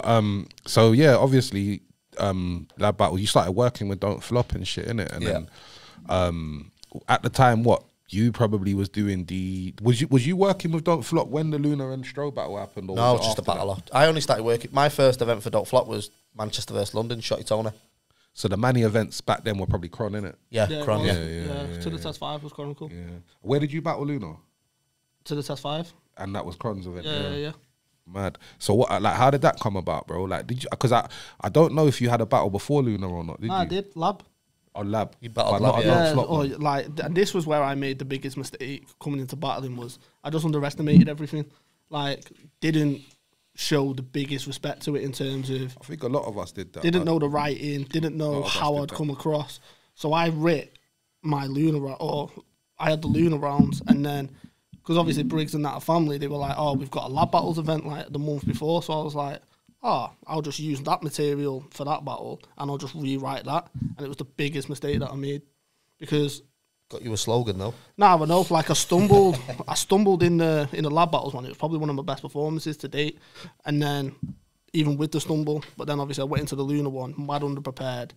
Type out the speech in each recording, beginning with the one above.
But so yeah, obviously, Lab Battle, you started working with Don't Flop and shit, innit? And then at the time, what you probably was doing was you working with Don't Flop when the Lunar and Stro battle happened? Or no, just a battle. I only started working. My first event for Don't Flop was Manchester versus London, Shotty Toner. So the Manny events back then were probably Cron, innit? Yeah, Cron. Yeah. To the Test 5 was Chronicle. Yeah. Where did you battle Lunar? To the Test 5. And that was Cron's event. Yeah. Mad. So what? Like, how did that come about, bro? Like, did you? Because I don't know if you had a battle before Lunar or not. Did you? I did. Lab. Oh, Lab. You battled But Lab, not yeah. Flop, Or man. like, and this was where I made the biggest mistake coming into battling. Was I just underestimated everything. Like, didn't show the biggest respect to it in terms of. I think a lot of us did that. Didn't know the writing. Didn't know how I'd come across. So I writ my Lunar, or I had the Lunar rounds, and then because obviously Briggz and that are family, they were like, "Oh, we've got a Lab Battles event like the month before." So I was like, "Oh, I'll just use that material for that battle, and I'll just rewrite that." And it was the biggest mistake that I made because. Got you a slogan though. Nah, but no, like I stumbled in the Lab Battles one. It was probably one of my best performances to date. And then even with the stumble, but then obviously I went into the Lunar one, mad underprepared,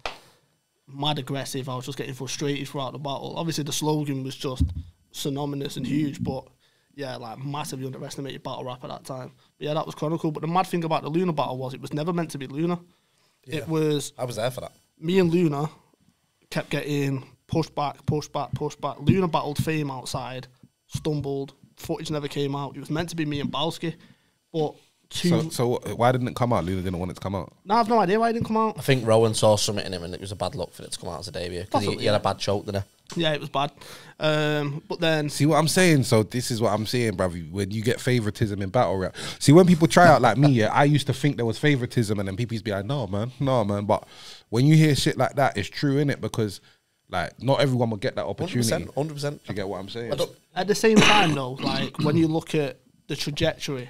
mad aggressive. I was just getting frustrated throughout the battle. Obviously the slogan was just synonymous and huge, but yeah, like massively underestimated battle rap at that time. But yeah, that was Chronicle. But the mad thing about the Lunar battle was it was never meant to be Lunar. Yeah. It was. I was there for that. Me and Lunar kept getting push back. Lunar battled Fame outside, stumbled, footage never came out. It was meant to be me and Balski, but So why didn't it come out? Lunar didn't want it to come out. No, I've no idea why it didn't come out. I think Rowan saw something in him and it was a bad look for it to come out as a debut because he had a bad choke, didn't he? Yeah, it was bad. But then... See what I'm saying? So this is what I'm saying, bruv. When you get favoritism in battle rap. See, when people try out like me, yeah, I used to think there was favoritism and then people used to be like, no, man. But when you hear shit like that, it's true, innit? Because... like, not everyone will get that opportunity. 100%. Do you get what I'm saying? At the same time, though, like, when you look at the trajectory,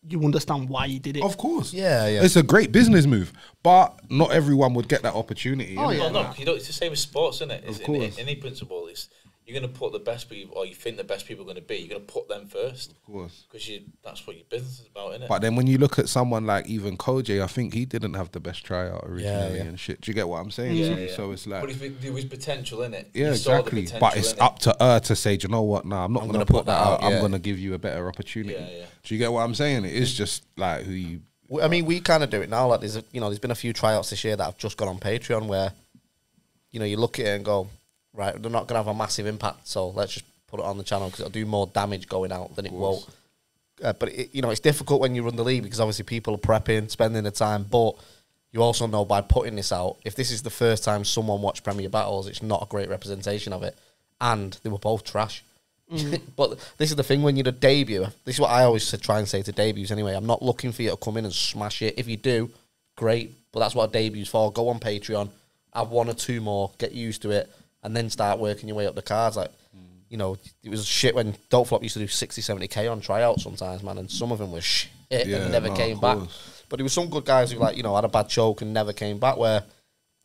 you understand why he did it. Of course. Yeah. It's a great business move, but not everyone would get that opportunity. Oh, innit? yeah. No, you know, it's the same with sports, isn't it? Of course. Any principle is you're going to put the best people, or you think the best people are going to be, you're going to put them first. Of course. Because that's what your business is about, isn't it? But then when you look at someone like even Kojay, I think he didn't have the best tryout originally and shit. Do you get what I'm saying? Yeah. So it's like... but there was potential in it. yeah, You saw the exactly. potential But it's in it. up to her to say, do you know what? Nah, I'm not going to put that out. I'm going to give you a better opportunity. Yeah. Do you get what I'm saying? It is just like who you... I mean, we kind of do it now. Like, there's been a few tryouts this year that have just gone on Patreon where, you look at it and go, right, they're not going to have a massive impact, so let's just put it on the channel because it'll do more damage going out than it won't. But it's difficult when you run the league because obviously people are prepping, spending the time, but you also know by putting this out, if this is the first time someone watched Premier Battles, it's not a great representation of it, and they were both trash. But this is the thing, when you're a debut, this is what I always try and say to debuts anyway, I'm not looking for you to come in and smash it. If you do, great, but that's what a debut's for. Go on Patreon, have one or two more, get used to it, and then start working your way up the cards. Like, it was shit when Don't Flop used to do 60, 70k on tryouts sometimes, man, and some of them were shit and never came back. But there were some good guys who, had a bad choke and never came back, where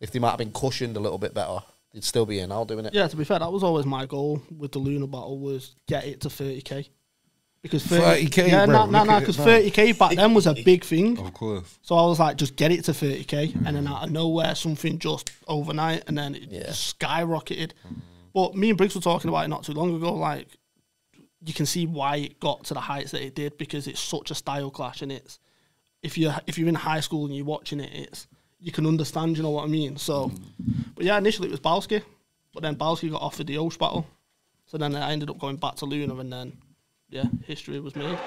if they might have been cushioned a little bit better, they'd still be in out doing it. Yeah, to be fair, that was always my goal with the Lunar battle, was get it to 30k. Because 30k, yeah, bro, because 30k back then was a big thing. Of course. So I was like, just get it to 30k, and then out of nowhere, something just overnight, and then it just skyrocketed. But me and Briggz were talking about it not too long ago. Like, you can see why it got to the heights that it did, because it's such a style clash, and it's if you're in high school and you're watching it, it's you can understand. You know what I mean? So, but yeah, initially it was Balski, but then Balski got offered the Osh battle, so then I ended up going back to Lunar, and then. Yeah, history was made.